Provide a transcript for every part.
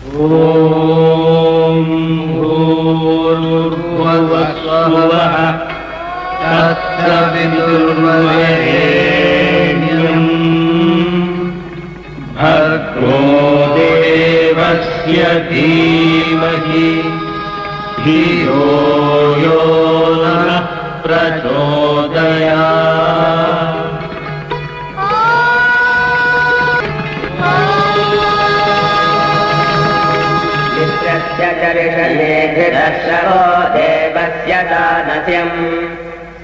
ॐ भूर्भुवस्सुवः तत्सवितुर्वरेण्यम् भर्गो देवस्य धीमहि धियो यो नः प्रचोदयात्। चित्रश्रवो देवस्य दानस्यम्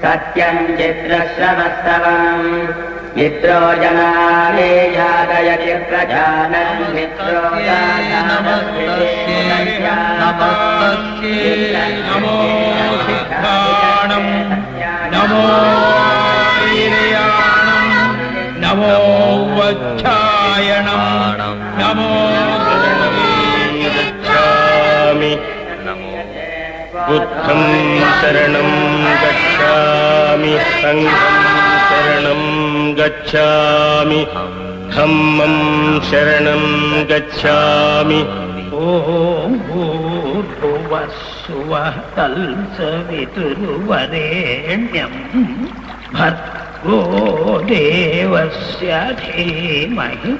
सत्यम् चित्रश्रवस्तवम् मित्रो जनाने जागयति प्रजानन् मित्रो नमो सिद्धाणम् नमो वीर्याणम् नमो वच्छायणम् नमो बुद्धं शरणं गच्छामि संघं शरणं गच्छामि धम्मं शरणं गच्छामि। ॐ भूर्भुवस्सुवः तत्सवितुर्वरेण्यं भर्गो देवस्य धीमहि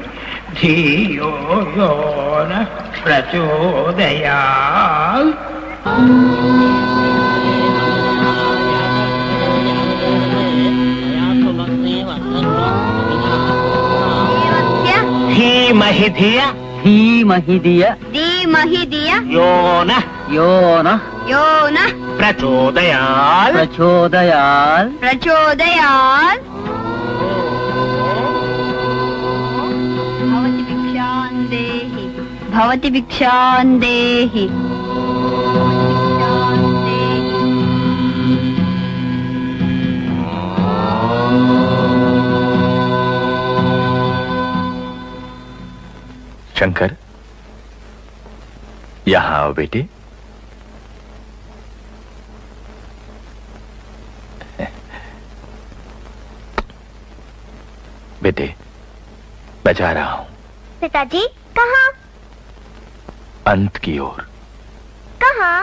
धियो यो नः प्रचोदयात्। धीमहि धिय धीमहि धिय धीमहि धिय यो नः प्रचोदयात् प्रचोदयात् प्रचोदयात्। भवति भिक्षां देहि शंकर, यहां आओ बेटे। बेटे, मैं जा रहा हूं। पिताजी कहाँ? अंत की ओर। कहाँ?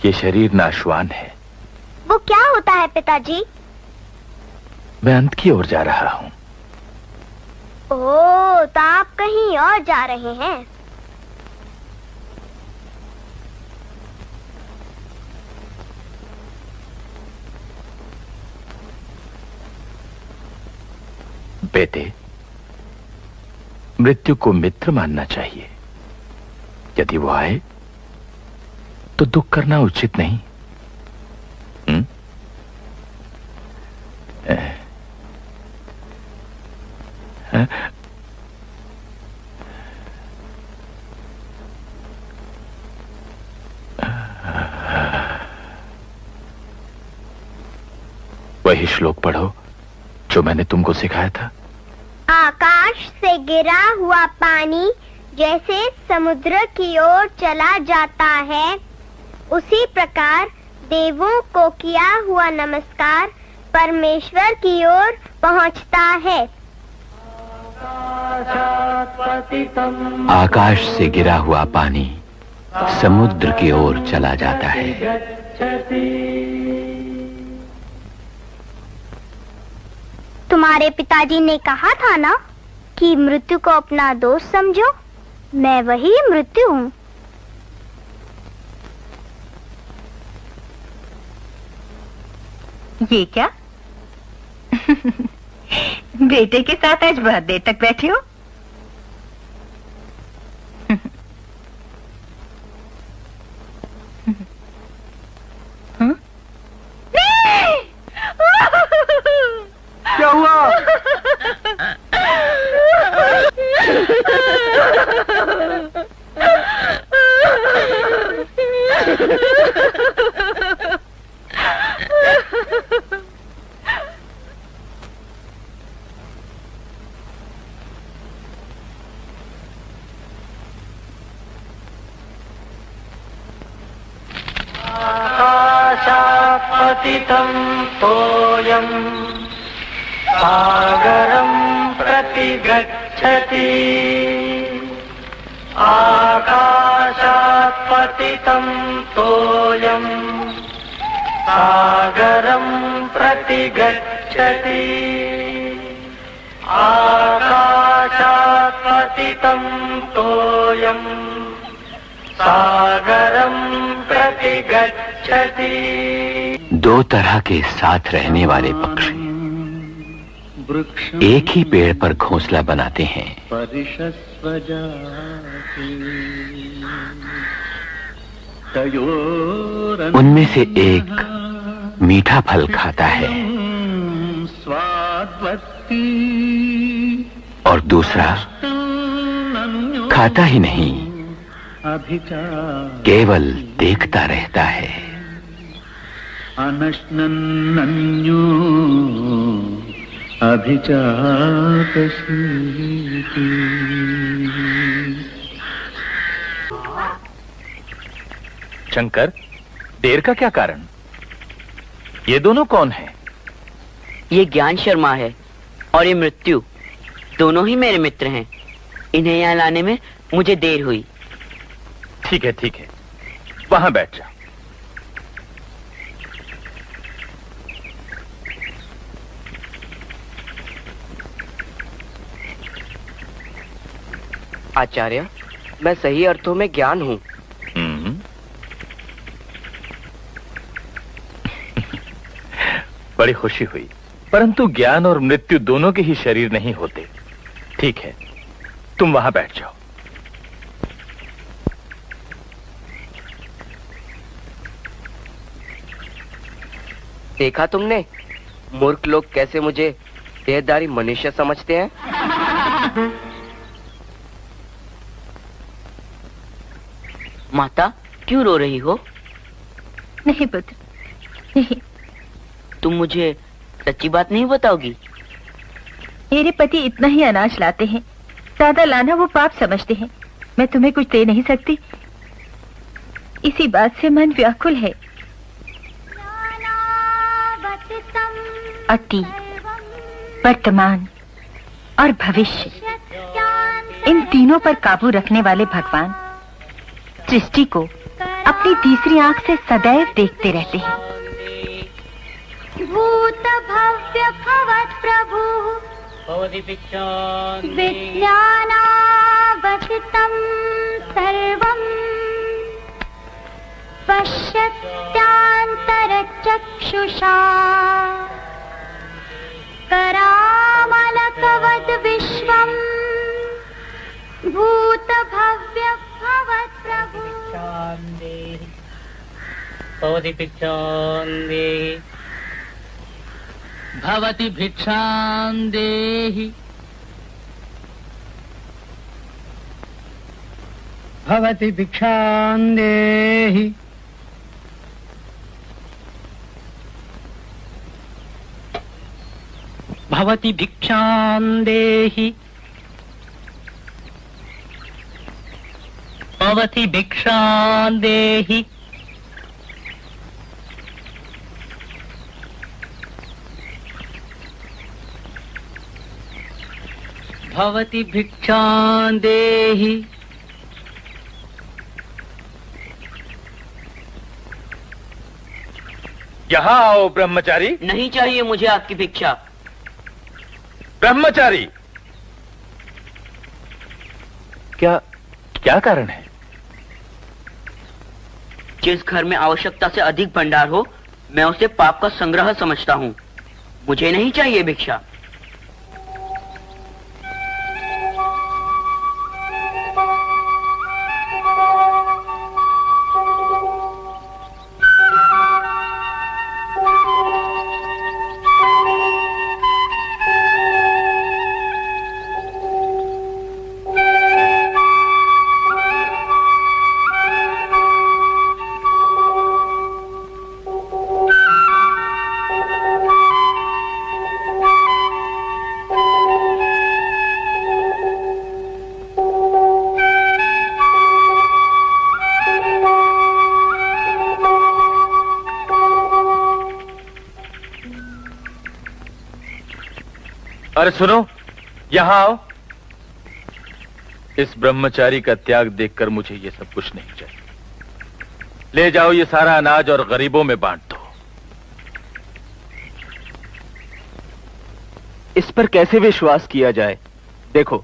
ये शरीर नाशवान है। वो क्या होता है पिताजी? मैं अंत की ओर जा रहा हूं। ओह, तो आप कहीं और जा रहे हैं। बेटे, मृत्यु को मित्र मानना चाहिए। यदि वो आए तो दुख करना उचित नहीं। वही श्लोक पढ़ो जो मैंने तुमको सिखाया था। आकाश से गिरा हुआ पानी जैसे समुद्र की ओर चला जाता है, उसी प्रकार देवों को किया हुआ नमस्कार परमेश्वर की ओर पहुंचता है। आकाश से गिरा हुआ पानी समुद्र की ओर चला जाता है। तुम्हारे पिताजी ने कहा था ना कि मृत्यु को अपना दोस्त समझो। मैं वही मृत्यु हूँ। ये क्या? बेटे के साथ आज बहुत देर तक बैठी हो? क्या हुआ? आकाशात्पतितं तोयं सागरं प्रति गच्छति। पतितं तोयं सागरं प्रति गच्छति आकाशात् पतितं तोयं सागरं प्रति गच्छति। दो तरह के साथ रहने वाले पक्षी एक ही पेड़ पर घोंसला बनाते हैं। उनमें से एक मीठा फल खाता है और दूसरा खाता ही नहीं, केवल देखता रहता है। अनश्नन्यो अभिजातशीति। शंकर, देर का क्या कारण? ये दोनों कौन हैं? ये ज्ञान शर्मा है और ये मृत्यु, दोनों ही मेरे मित्र हैं। इन्हें यहाँ लाने में मुझे देर हुई। ठीक है, वहां बैठ जा। आचार्य, मैं सही अर्थों में ज्ञान हूँ। बड़ी खुशी हुई, परंतु ज्ञान और मृत्यु दोनों के ही शरीर नहीं होते। ठीक है, तुम वहां बैठ जाओ। देखा तुमने, मूर्ख लोग कैसे मुझे देहधारी मनुष्य समझते हैं। माता, क्यों रो रही हो? नहीं पुत्र, नहीं। तुम मुझे सच्ची बात नहीं बताओगी? मेरे पति इतना ही अनाज लाते हैं, ज्यादा लाना वो पाप समझते हैं। मैं तुम्हें कुछ दे नहीं सकती, इसी बात से मन व्याकुल है। अतीत, वर्तमान और भविष्य, इन तीनों पर काबू रखने वाले भगवान सृष्टि को अपनी तीसरी आंख से सदैव देखते रहते हैं। भूत भव्य भवत् प्रभु विज्ञानावसितं सर्वं पश्यत्यान्तरचक्षुषा करामलकवद् विश्वं भूत भव्य भवत् प्रभु। भवति भिक्षां देहि भवति भिक्षां देहि भवति भिक्षां देहि भवति भिक्षां देहि भवति भिक्षां देहि भवति भिक्षां देहि। यहाँ आओ ब्रह्मचारी। नहीं चाहिए मुझे आपकी भिक्षा। ब्रह्मचारी, क्या कारण है? जिस घर में आवश्यकता से अधिक भंडार हो, मैं उसे पाप का संग्रह समझता हूँ। मुझे नहीं चाहिए भिक्षा। अरे सुनो, यहां आओ। इस ब्रह्मचारी का त्याग देखकर मुझे ये सब कुछ नहीं चाहिए। ले जाओ ये सारा अनाज और गरीबों में बांट दो। इस पर कैसे विश्वास किया जाए? देखो,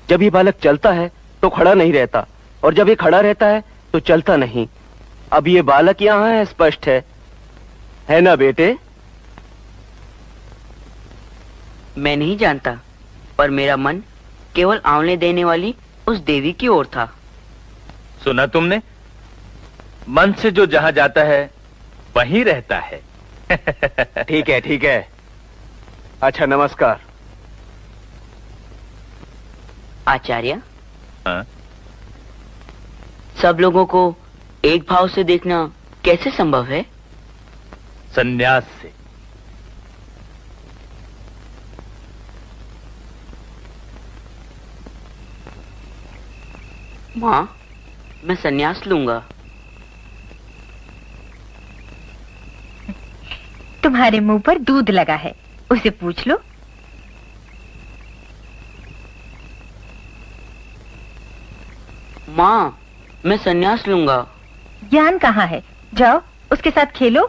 जब ये बालक चलता है तो खड़ा नहीं रहता, और जब ये खड़ा रहता है तो चलता नहीं। अब ये बालक यहाँ है, स्पष्ट है ना बेटे? मैं नहीं जानता, पर मेरा मन केवल आंवले देने वाली उस देवी की ओर था। सुना तुमने? मन से जो जहां जाता है वहीं रहता है। ठीक है, ठीक है। अच्छा, नमस्कार। आचार्य, हाँ? सब लोगों को एक भाव से देखना कैसे संभव है? संन्यास से। माँ, मैं संन्यास लूंगा। तुम्हारे मुंह पर दूध लगा है, उसे पूछ लो। माँ, मैं संन्यास लूंगा। ज्ञान कहाँ है? जाओ उसके साथ खेलो।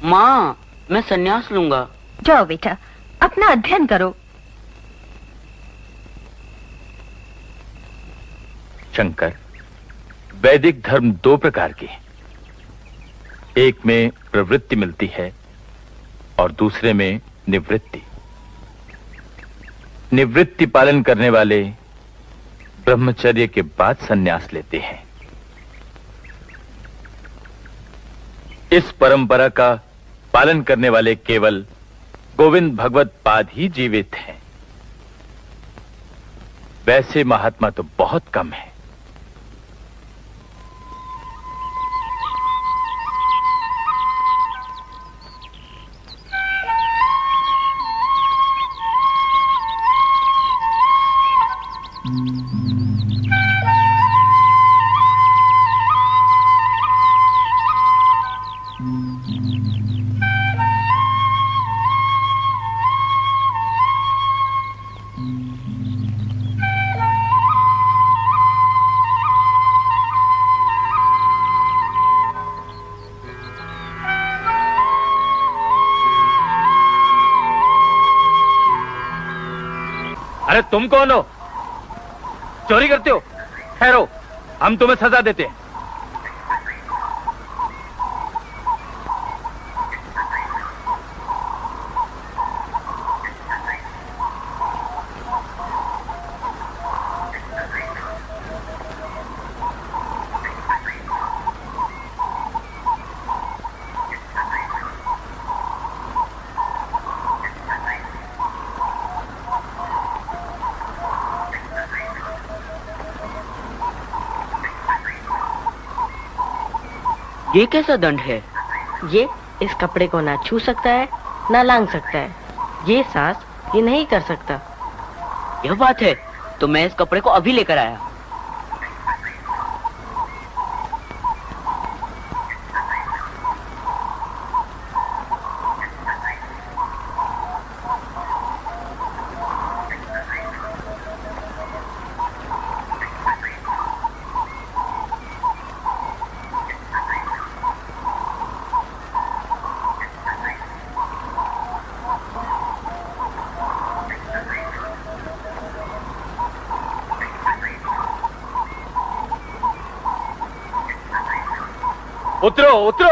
माँ, मैं संन्यास लूंगा। जाओ बेटा, अपना अध्ययन करो। शंकर, वैदिक धर्म दो प्रकार के हैं। एक में प्रवृत्ति मिलती है और दूसरे में निवृत्ति। निवृत्ति पालन करने वाले ब्रह्मचर्य के बाद संन्यास लेते हैं। इस परंपरा का पालन करने वाले केवल गोविंद भगवत पाद ही जीवित हैं। वैसे महात्मा तो बहुत कम है। अरे तुम कौन हो? चोरी करते हो? ठहरो, हम तुम्हें सजा देते हैं। ये कैसा दंड है? ये इस कपड़े को ना छू सकता है ना लांग सकता है। ये सास ये नहीं कर सकता। यह बात है, तो मैं इस कपड़े को अभी लेकर आया। उतरो, उतरो।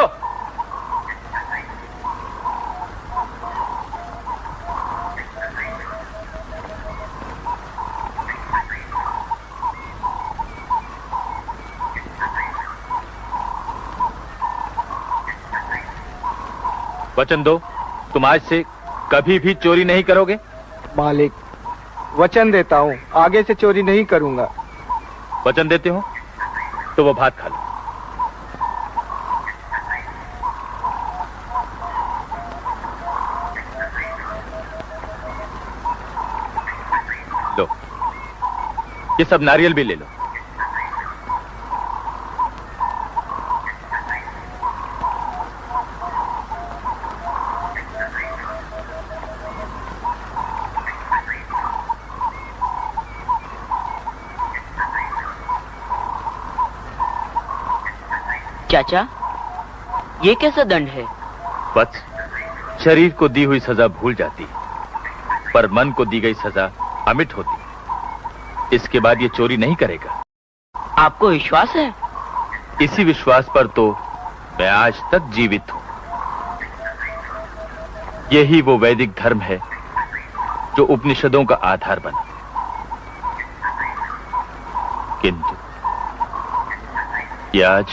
वचन दो, तुम आज से कभी भी चोरी नहीं करोगे। मालिक, वचन देता हूँ, आगे से चोरी नहीं करूंगा। वचन देते हो तो वो भात खा लो। लो, ये सब नारियल भी ले लो। चाचा, ये कैसा दंड है? वत्स, शरीर को दी हुई सजा भूल जाती, पर मन को दी गई सजा अमिट होती। इसके बाद ये चोरी नहीं करेगा। आपको विश्वास है? इसी विश्वास पर तो मैं आज तक जीवित हूं। यही वो वैदिक धर्म है जो उपनिषदों का आधार बना। किंतु ये आज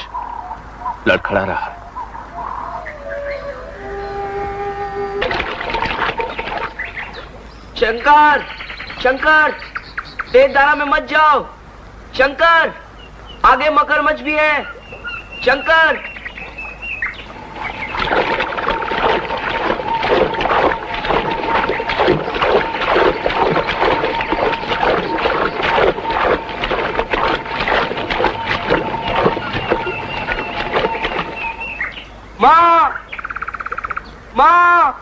लड़खड़ा रहा। शंकर, शंकर, तेज धारा में मत जाओ। शंकर, आगे मगरमच्छ भी है। शंकर, माँ, माँ,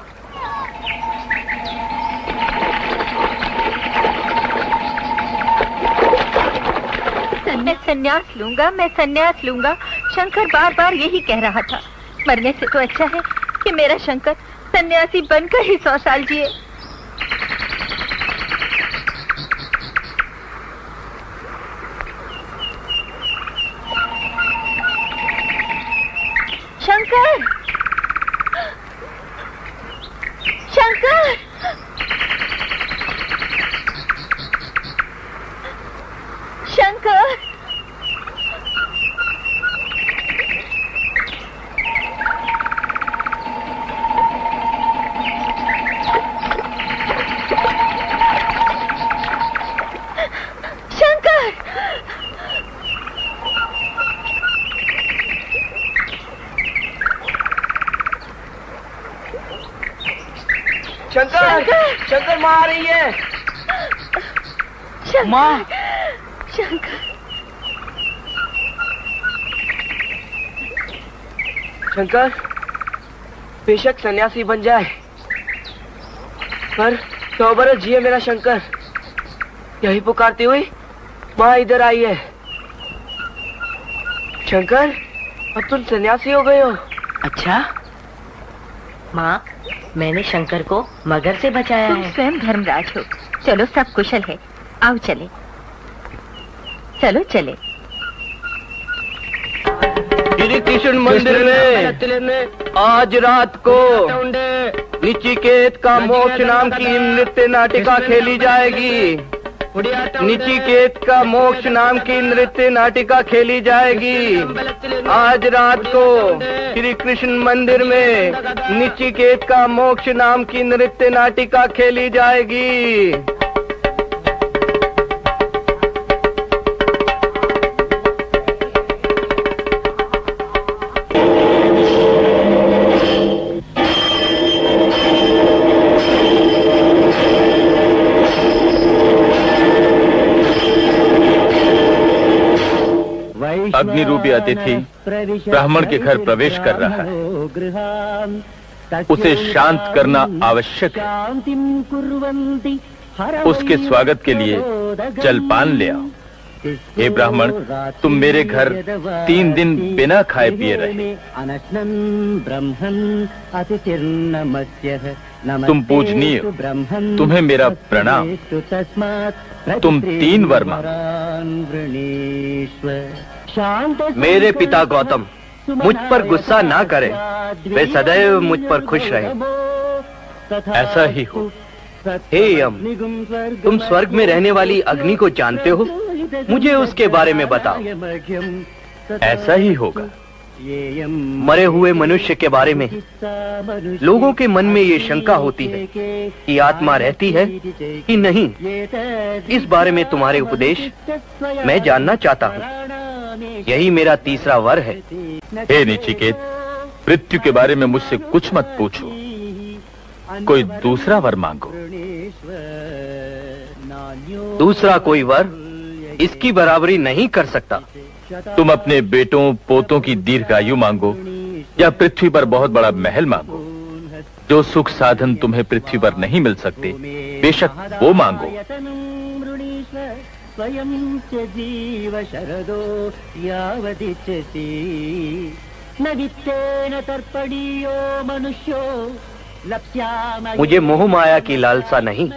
मैं संन्यास लूंगा, मैं संन्यास लूंगा। शंकर बार बार यही कह रहा था। मरने से तो अच्छा है कि मेरा शंकर सन्यासी बनकर ही 100 साल जिए। शंकर, शंकर, शंकर, शंकर, शंकर, माँ आ रही है। माँ, शंकर, शंकर, बेशक सन्यासी बन जाए, पर 100 बरस जिए मेरा शंकर। यही पुकारती हुई माँ इधर आई है। शंकर, अब तुम सन्यासी हो गए हो। अच्छा? माँ, मैंने शंकर को मगर से बचाया तुम है। स्वयं धर्मराज हो। चलो, सब कुशल है। आओ चले, चलो चले। श्री कृष्ण मंदिर में आज रात को निचिकेत का मोक्ष नाम की नृत्य नाटिका खेली जाएगी। निचिकेत का मोक्ष नाम की नृत्य नाटिका खेली जाएगी। आज रात को श्री कृष्ण मंदिर में निचिकेत का मोक्ष नाम की नृत्य नाटिका खेली जाएगी। अग्नि रूपी अतिथि ब्राह्मण के घर प्रवेश कर रहा है। उसे शांत करना आवश्यक है। उसके स्वागत के लिए जलपान ले आओ। हे ब्राह्मण, तुम मेरे घर 3 दिन बिना खाए पिए रहे। तुम पूजनीय हो, तुम्हें मेरा प्रणाम। तुम 3 वर मांगो। मेरे पिता गौतम मुझ पर गुस्सा ना करें, वे सदैव मुझ पर खुश रहे। ऐसा ही हो। हे यम, तुम स्वर्ग में रहने वाली अग्नि को जानते हो? मुझे उसके बारे में बताओ। ऐसा ही होगा। मरे हुए मनुष्य के बारे में लोगों के मन में ये शंका होती है कि आत्मा रहती है कि नहीं। इस बारे में तुम्हारे उपदेश मैं जानना चाहता हूँ। यही मेरा तीसरा वर है। हे निचिकेत, मृत्यु के बारे में मुझसे कुछ मत पूछो, कोई दूसरा वर मांगो। दूसरा कोई वर इसकी बराबरी नहीं कर सकता। तुम अपने बेटों पोतों की दीर्घायु मांगो या पृथ्वी पर बहुत बड़ा महल मांगो। जो सुख साधन तुम्हें पृथ्वी पर नहीं मिल सकते, बेशक वो मांगो। न वित्तेन तर्पणीयो मनुष्यो लप्स्यामि मुझे मोह माया की लालसा नहीं,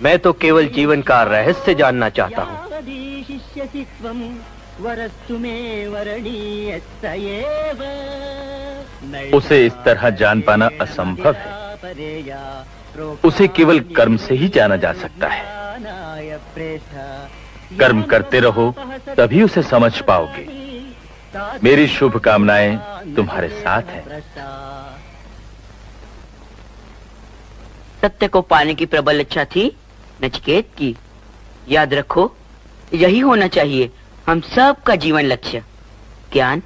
मैं तो केवल जीवन का रहस्य जानना चाहता हूँ। उसे इस तरह जान पाना असंभव है। उसे केवल कर्म से ही जाना जा सकता है। कर्म करते रहो तभी उसे समझ पाओगे। मेरी शुभकामनाएं तुम्हारे साथ हैं। सत्य को पाने की प्रबल इच्छा थी नचिकेत की। याद रखो, यही होना चाहिए हम सब का जीवन लक्ष्य, ज्ञान।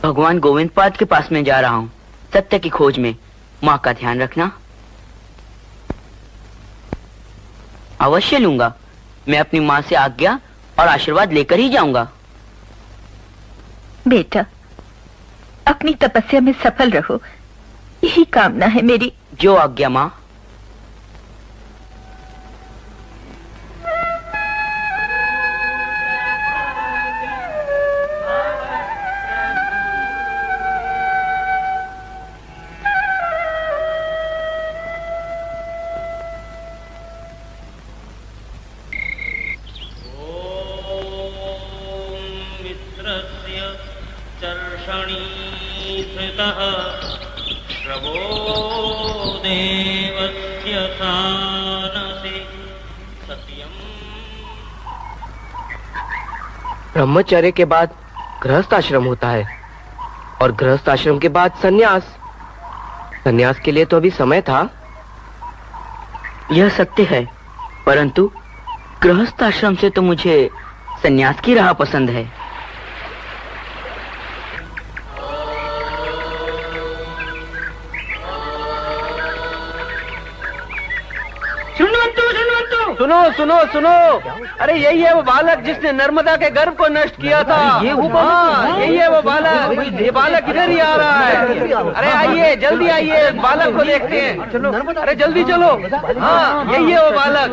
भगवान गोविंद पाद के पास में जा रहा हूँ, सत्य की खोज में। माँ का ध्यान रखना। अवश्य लूंगा। मैं अपनी माँ से आज्ञा और आशीर्वाद लेकर ही जाऊंगा। बेटा, अपनी तपस्या में सफल रहो, यही कामना है मेरी। जो आज्ञा माँ। ब्रह्मचर्य के बाद गृहस्थ आश्रम होता है और गृहस्थ आश्रम के बाद सन्यास। सन्यास के लिए तो अभी समय था। यह सत्य है, परंतु गृहस्थ आश्रम से तो मुझे सन्यास की राह पसंद है। सुनो सुनो सुनो, अरे यही है वो बालक जिसने नर्मदा के गर्भ को नष्ट किया था। हाँ, यही है वो बालक। ये बालक इधर ही आ रहा है। अरे आइए, जल्दी आइए, बालक को देखते हैं। अरे जल्दी चलो। हाँ, यही है वो बालक।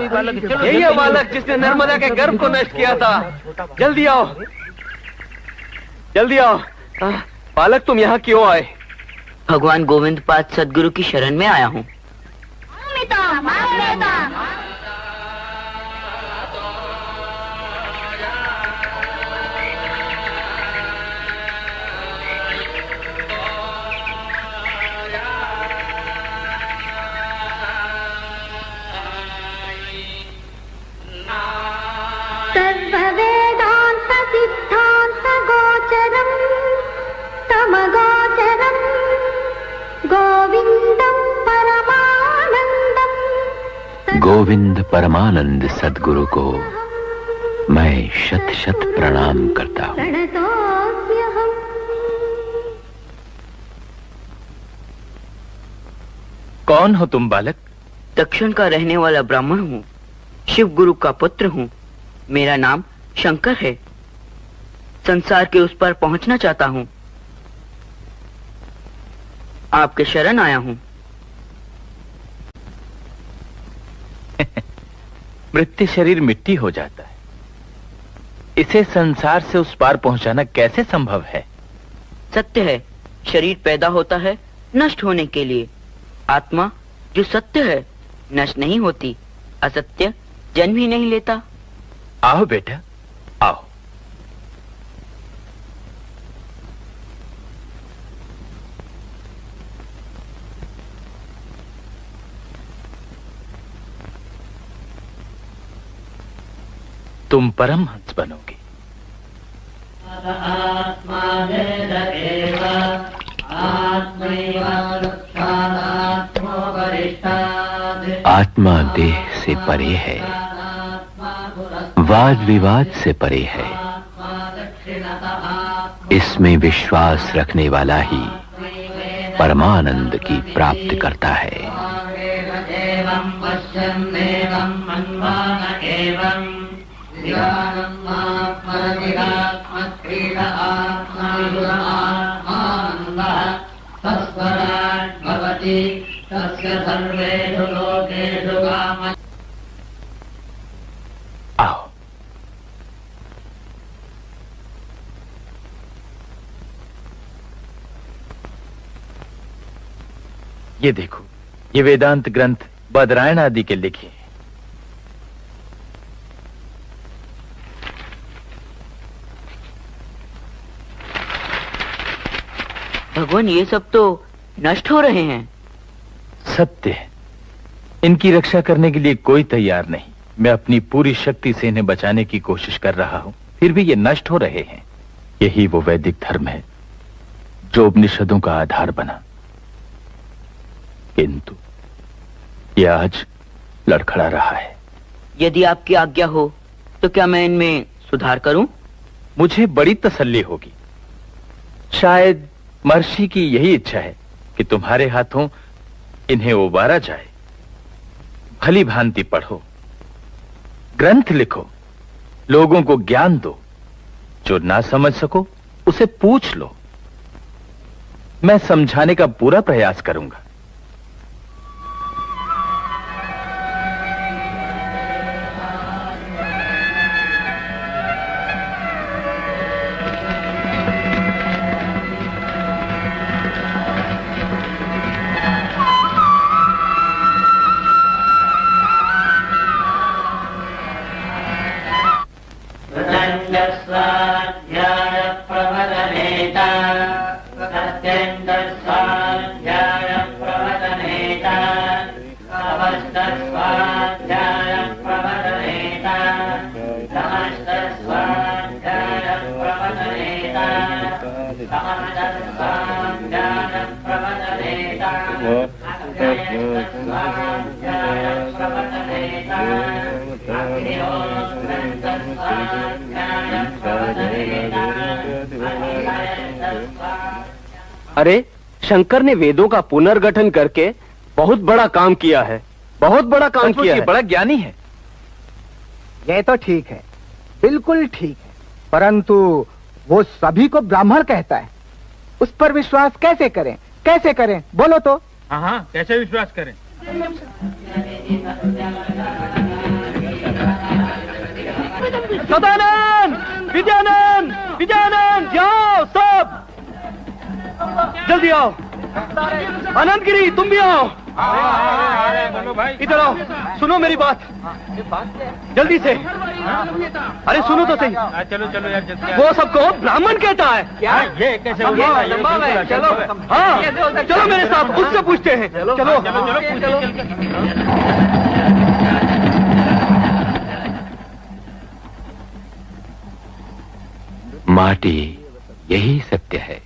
यही है वो बालक जिसने नर्मदा के गर्भ को नष्ट किया था। जल्दी आओ, जल्दी आओ। बालक, तुम यहाँ क्यों आए? भगवान गोविंद पाद सदगुरु की शरण में आया हूँ। सर्ववेदांत सिद्धांत गोचरम तमगोचरम गोविंदम परमानंदम। गोविंद परमानंद सद्गुरु को मैं शत शत प्रणाम करता हूँ। कौन हो तुम बालक? दक्षिण का रहने वाला ब्राह्मण हूँ, शिव गुरु का पुत्र हूँ। मेरा नाम शंकर है। संसार के उस पार पहुंचना चाहता हूँ। आपके शरण आया हूँ। मृत्यु शरीर मिट्टी हो जाता है, इसे संसार से उस पार पहुंचाना कैसे संभव है? सत्य है, शरीर पैदा होता है नष्ट होने के लिए। आत्मा जो सत्य है नष्ट नहीं होती। असत्य जन्म ही नहीं लेता। आओ बेटा, आओ। तुम परमहंस बनोगे। आत्मा देह से परे है, वाद विवाद से परे है। इसमें विश्वास रखने वाला ही परमानंद की प्राप्त करता है। आओ, ये देखो, ये वेदांत ग्रंथ बदरायण आदि के लिखे हैं। भगवान, ये सब तो नष्ट हो रहे हैं। सत्य है, इनकी रक्षा करने के लिए कोई तैयार नहीं। मैं अपनी पूरी शक्ति से इन्हें बचाने की कोशिश कर रहा हूं, फिर भी ये नष्ट हो रहे हैं। यही वो वैदिक धर्म है जो उपनिषदों का आधार बना, किंतु ये आज लड़खड़ा रहा है। यदि आपकी आज्ञा हो तो क्या मैं इनमें सुधार करूं? मुझे बड़ी तसल्ली होगी। शायद महर्षि की यही इच्छा है कि तुम्हारे हाथों इन्हें उबारा जाए। भली भांति पढ़ो, ग्रंथ लिखो, लोगों को ज्ञान दो। जो ना समझ सको उसे पूछ लो। मैं समझाने का पूरा प्रयास करूंगा। अरे, शंकर ने वेदों का पुनर्गठन करके बहुत बड़ा काम किया है। बहुत बड़ा काम किया है। बड़ा ज्ञानी है। ये तो ठीक है, बिल्कुल ठीक है, परंतु वो सभी को ब्राह्मण कहता है। उस पर विश्वास कैसे करें? कैसे करें? बोलो तो। हाँ, कैसे विश्वास करें? सदानंद, विद्यानंद, विद्यानंद, जाओ सब, जल्दी आओ। अनंतगिरी, तुम भी आओ। इधर आओ, सुनो मेरी बात, जल्दी से। अरे सुनो तो सही। चलो चलो यार, वो सबको ब्राह्मण कहता है। क्या ये कैसे हो गया? चलो, हाँ चलो मेरे साथ, उससे पूछते हैं। चलो चलो चलो। माटी यही सत्य है।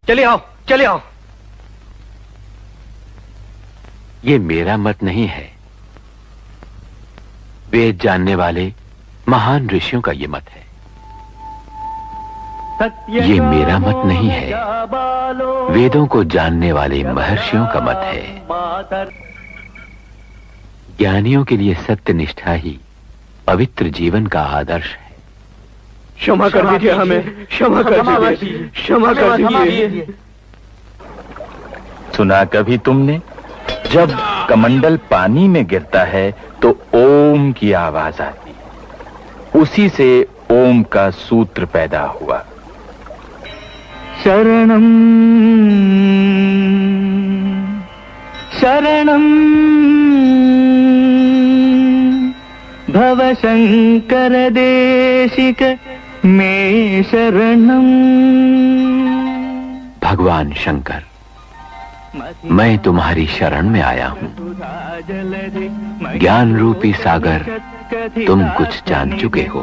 चले आओ, चले आओ। ये मेरा मत नहीं है, वेद जानने वाले महान ऋषियों का ये मत है। ये मेरा मत नहीं है, वेदों को जानने वाले महर्षियों का मत है। ज्ञानियों के लिए सत्य निष्ठा ही पवित्र जीवन का आदर्श है। क्षमा कर दीजिए हमें, क्षमा कर दीजिए, क्षमा कर दीजिए। सुना कभी तुमने, जब कमंडल पानी में गिरता है तो ओम की आवाज आती है। उसी से ओम का सूत्र पैदा हुआ। शरणम शरणम भव शंकर देशिक मे शरणम। भगवान शंकर, मैं तुम्हारी शरण में आया हूँ। ज्ञान रूपी सागर तुम कुछ जान चुके हो।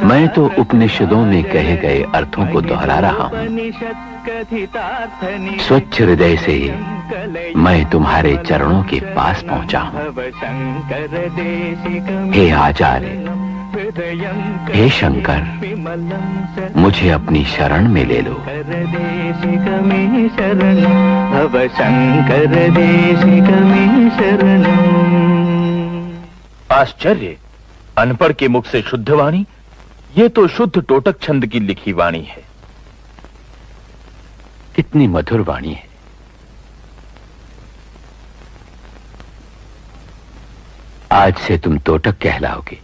मैं तो उपनिषदों में कहे गए अर्थों को दोहरा रहा हूँ। स्वच्छ हृदय से मैं तुम्हारे चरणों के पास पहुंचा हूँ। हे आचार्य, हे शंकर, मुझे अपनी शरण में ले लो। आश्चर्य, अनपढ़ के मुख से शुद्ध वाणी। ये तो शुद्ध टोटक छंद की लिखी वाणी है। कितनी मधुर वाणी है। आज से तुम तोटक कहलाओगे।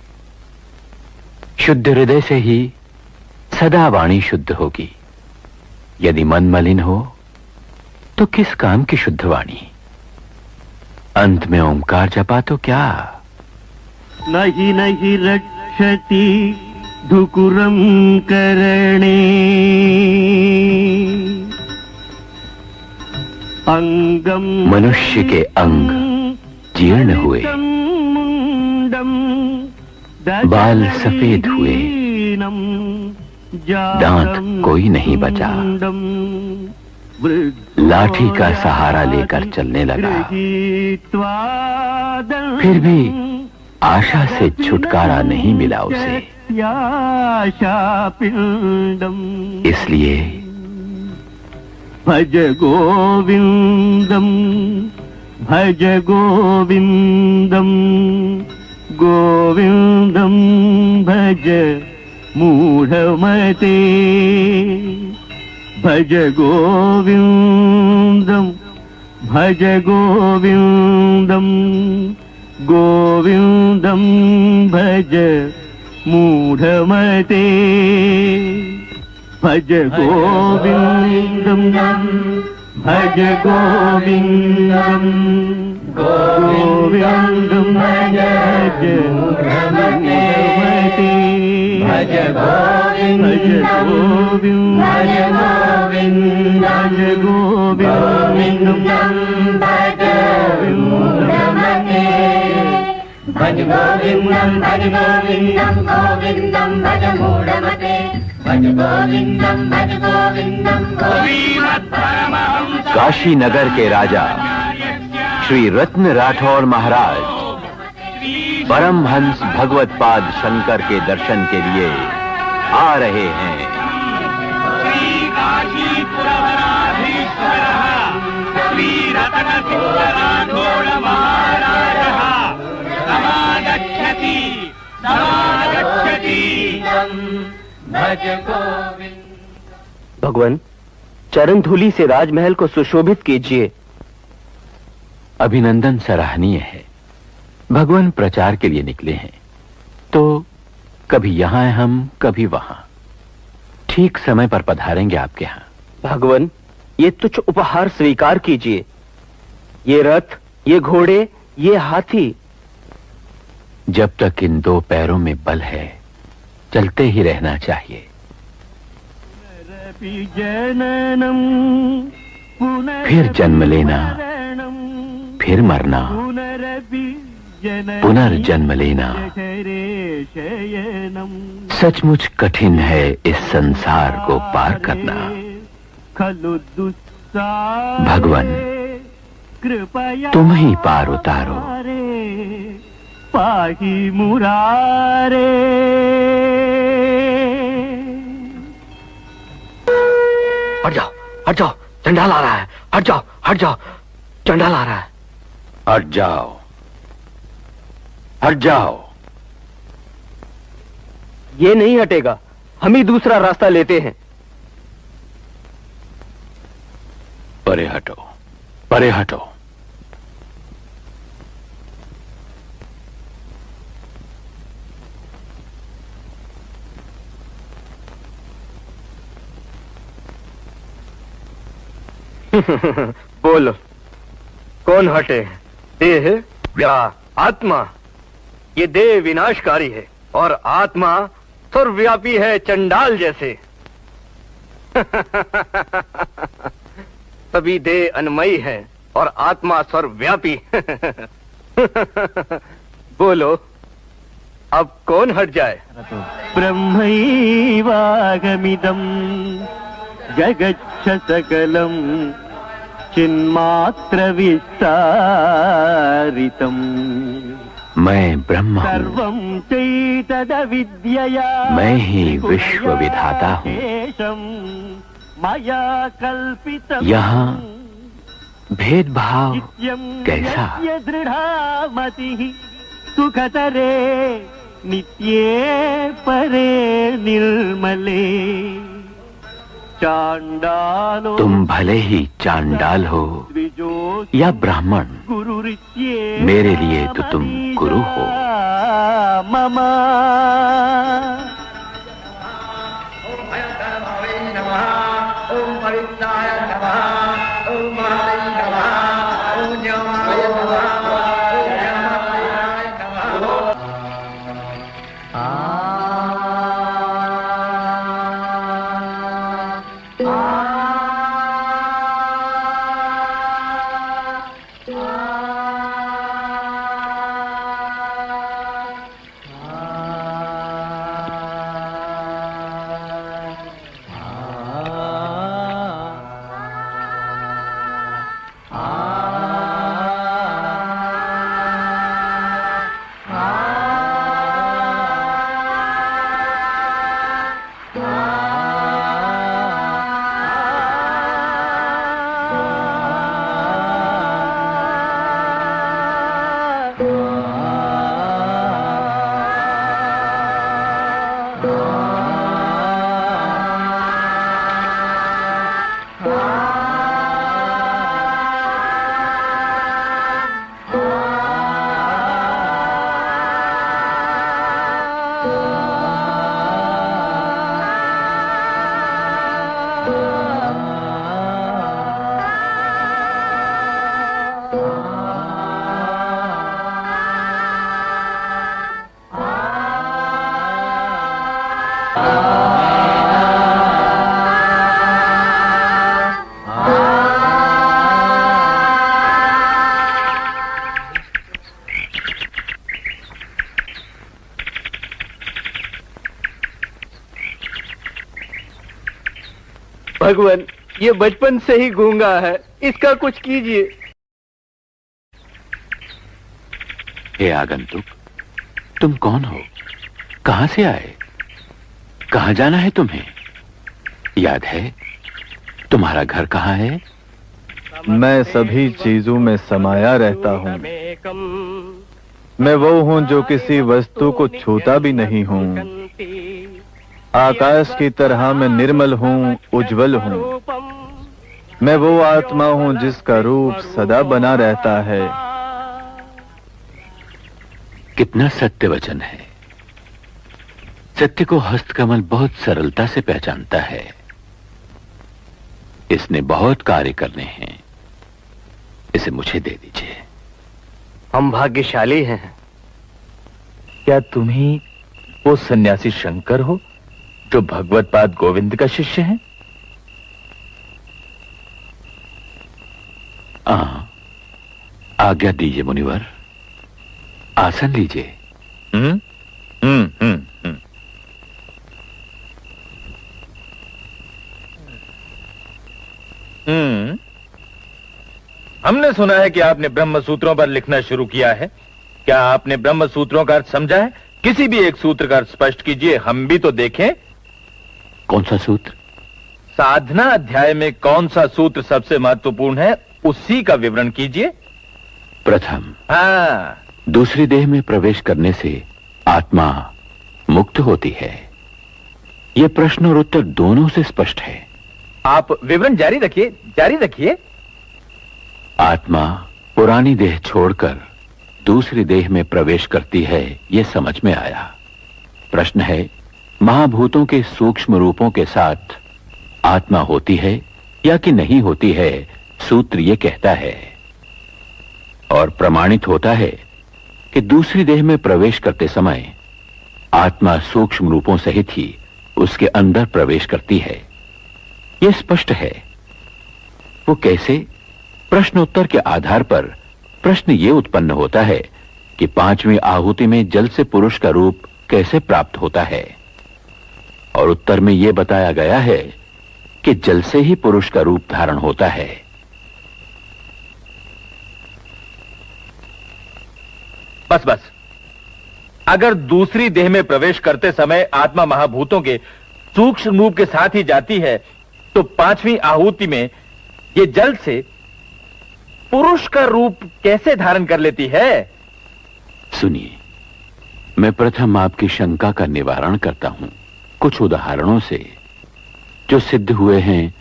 शुद्ध हृदय से ही सदा वाणी शुद्ध होगी। यदि मन मलिन हो तो किस काम की शुद्ध वाणी? अंत में ओंकार जपा तो क्या? नहीं नहीं रक्षति धुकुरम करणे अंगम। मनुष्य के अंग जीर्ण हुए, बाल सफेद हुए, दांत कोई नहीं बचा। लाठी का सहारा लेकर चलने लगा, फिर भी आशा से छुटकारा नहीं मिला उसे। इसलिए भज गोविंदम भज गोविंदम गोविंदम भज मूढ़मते। भज गोविंदम भज गोविंदम गोविंदम भज मूढ़मते। भज गोविंदम भज गोविंदम गोविंदम भज मूढ़मते। भज गोविंदम भज गोविंदम भज मूढ़मते। भज गोविंदम भज गोविंदम गोविंदम भज मूढ़मते। भज गोविंदम भज गोविंदम गोविंदम। काशी नगर के राजा श्री रत्न राठौर महाराज परमहंस भगवत पाद शंकर के दर्शन के लिए आ रहे हैं। श्री काशीपुरवराधीश्वरः श्री रत्नसिंह राठौर महाराजः समागच्छति समागच्छति। भज गोविंद। भगवान, चरण धूलि से राजमहल को सुशोभित कीजिए। अभिनंदन सराहनीय है। भगवान प्रचार के लिए निकले हैं तो कभी यहां हैं हम, कभी वहां। ठीक समय पर पधारेंगे आपके यहां। भगवान, ये तुच्छ उपहार स्वीकार कीजिए। ये रथ, ये घोड़े, ये हाथी। जब तक इन दो पैरों में बल है चलते ही रहना चाहिए। फिर जन्म लेना, फिर मरना, पुनर्जन्म लेना सचमुच कठिन है इस संसार को पार करना। भगवान, तुम ही पार उतारो। पाही मुरारे। हट जाओ, चंडाल आ रहा है। हट जाओ, चंडाल आ रहा है। हट जाओ, हट जाओ। ये नहीं हटेगा, हम ही दूसरा रास्ता लेते हैं। परे हटो, परे हटो। बोलो, कौन हटे? देह या आत्मा? ये देह विनाशकारी है और आत्मा सर्वव्यापी है, चंडाल जैसे। तभी देह अन्मयी है और आत्मा सर्वव्यापी। बोलो, अब कौन हट जाए? ब्रह्मैवागमिदं जगच्छ सकलम चिन्मात्र विस्तारितम। मैं ब्रह्म हूँ, सर्वं चैतदविद्यया मैं ही विश्व विधाता हूँ। मया कल्पितम। यहाँ भेदभाव कैसा? दृढ़ामतिः सुखतरे नित्ये परे निर्मले। चांडालो तुम भले ही चांडाल हो या ब्राह्मण, मेरे लिए तो तुम गुरु हो। ममा भगवान, ये बचपन से ही गूंगा है, इसका कुछ कीजिए। हे आगंतुक, तुम कौन हो? कहां से आए? कहां जाना है तुम्हें? याद है तुम्हारा घर कहां है? मैं सभी चीजों में समाया रहता हूँ। मैं वो हूँ जो किसी वस्तु को छूता भी नहीं हूँ। आकाश की तरह मैं निर्मल हूँ, उज्जवल हूँ। मैं वो आत्मा हूँ जिसका रूप सदा बना रहता है। कितना सत्य वचन है। सत्य को हस्तकमल बहुत सरलता से पहचानता है। इसने बहुत कार्य करने हैं, इसे मुझे दे दीजिए। हम भाग्यशाली हैं। क्या तुम ही वो सन्यासी शंकर हो जो भगवत पाद गोविंद का शिष्य है? आज्ञा दीजिए मुनिवर, आसन लीजिए। हमने सुना है कि आपने ब्रह्म सूत्रों पर लिखना शुरू किया है। क्या आपने ब्रह्म सूत्रों का अर्थ समझा है? किसी भी एक सूत्र का अर्थ स्पष्ट कीजिए, हम भी तो देखें। कौन सा सूत्र? साधना अध्याय में कौन सा सूत्र सबसे महत्वपूर्ण है, उसी का विवरण कीजिए। प्रथम, हाँ, दूसरी देह में प्रवेश करने से आत्मा मुक्त होती है। यह प्रश्न और उत्तर दोनों से स्पष्ट है। आप विवरण जारी रखिए, जारी रखिए। आत्मा पुरानी देह छोड़कर दूसरी देह में प्रवेश करती है, यह समझ में आया। प्रश्न है, महाभूतों के सूक्ष्म रूपों के साथ आत्मा होती है या कि नहीं होती है? सूत्र यह कहता है और प्रमाणित होता है कि दूसरी देह में प्रवेश करते समय आत्मा सूक्ष्म रूपों सहित ही उसके अंदर प्रवेश करती है। यह स्पष्ट है। वो कैसे? प्रश्नोत्तर के आधार पर प्रश्न यह उत्पन्न होता है कि पांचवी आहुति में जल से पुरुष का रूप कैसे प्राप्त होता है, और उत्तर में यह बताया गया है कि जल से ही पुरुष का रूप धारण होता है। बस बस, अगर दूसरी देह में प्रवेश करते समय आत्मा महाभूतों के सूक्ष्म रूप के साथ ही जाती है, तो पांचवी आहुति में ये जल से पुरुष का रूप कैसे धारण कर लेती है? सुनिए, मैं प्रथम आपकी शंका का निवारण करता हूं कुछ उदाहरणों से। जो सिद्ध हुए हैं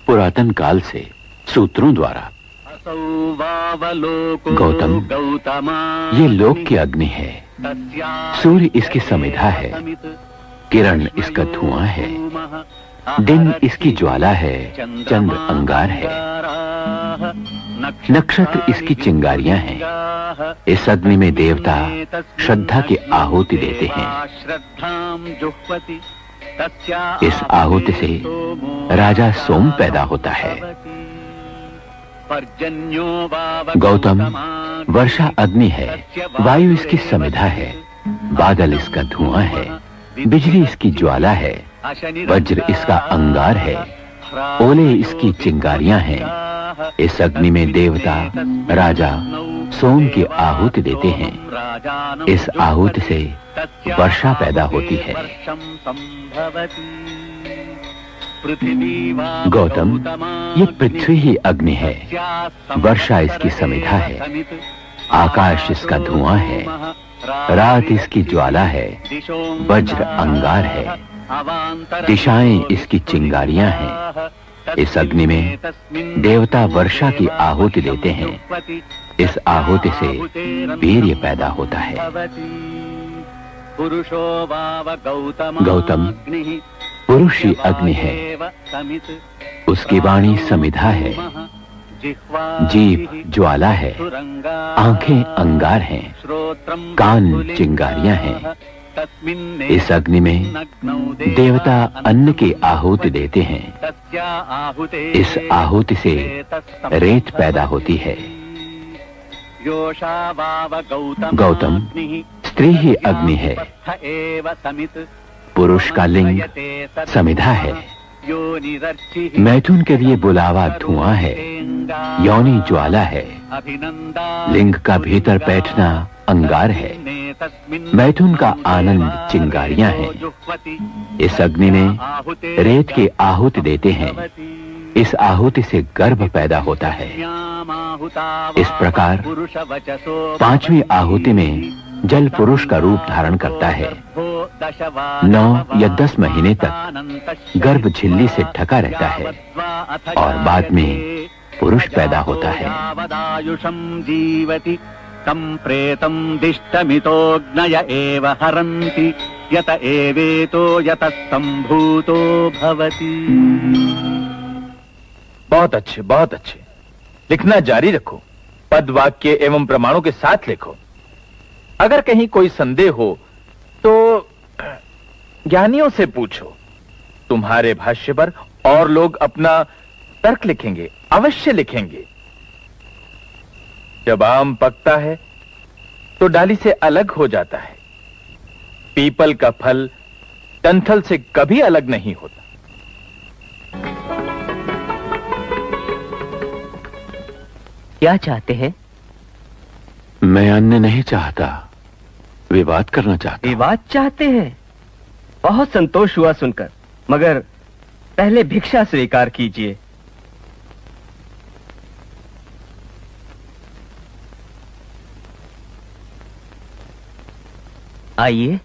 पुरातन काल से सूत्रों द्वारा। गौतम, ये लोक की अग्नि है, सूर्य इसकी समिधा है, किरण इसका धुआं है, दिन इसकी ज्वाला है, चंद्र अंगार है, नक्षत्र इसकी चिंगारियां हैं। इस अग्नि में देवता श्रद्धा की आहुति देते हैं। इस आहुति से राजा सोम पैदा होता है। गौतम, वर्षा अग्नि है, वायु इसकी समिधा है, बादल इसका धुआं है, बिजली इसकी ज्वाला है, वज्र इसका अंगार है, ओले इसकी चिंगारियां हैं। इस अग्नि में देवता राजा सोम की आहुति देते हैं। इस आहुति से वर्षा पैदा होती है। गौतम, ये पृथ्वी ही अग्नि है, वर्षा इसकी समिधा है, आकाश इसका धुआं है, रात इसकी ज्वाला है, वज्र अंगार है, दिशाएं इसकी चिंगारियां हैं। इस अग्नि में देवता वर्षा की आहुति देते हैं। इस आहुति से वीर्य पैदा होता है। गौतम, पुरुष ही अग्नि है, उसकी वाणी समिधा है, जीभ ज्वाला है, आंखें अंगार हैं, कान चिंगारियां हैं। इस अग्नि में देवता अन्न की आहुति देते हैं। इस आहुति से रेत पैदा होती है। गौतम, स्त्री ही अग्नि है, पुरुष का लिंग समिधा है, मैथुन के लिए बुलावा धुआं है, योनि ज्वाला है, लिंग का भीतर बैठना अंगार है, मैथुन का आनंद चिंगारियां हैं। इस अग्नि में रेत की आहुति देते हैं। इस आहुति से गर्भ पैदा होता है। इस प्रकार पांचवी आहुति में जल पुरुष का रूप धारण करता है। 9 या 10 महीने तक गर्भ झिल्ली से ढका रहता है और बाद में पुरुष पैदा होता है। तम प्रेतम दिष्टमितोऽग्नय एव हरन्ति यत एवेतो यत संभूतो भवति। बहुत अच्छे, बहुत अच्छे। लिखना जारी रखो। पद, वाक्य एवं प्रमाणों के साथ लिखो। अगर कहीं कोई संदेह हो तो ज्ञानियों से पूछो। तुम्हारे भाष्य पर और लोग अपना तर्क लिखेंगे, अवश्य लिखेंगे। जब आम पकता है तो डाली से अलग हो जाता है। पीपल का फल डंठल से कभी अलग नहीं होता। क्या चाहते हैं? मैं अन्य नहीं चाहता, विवाद करना चाहता। विवाद चाहते हैं? बहुत संतोष हुआ सुनकर, मगर पहले भिक्षा स्वीकार कीजिए। आइए,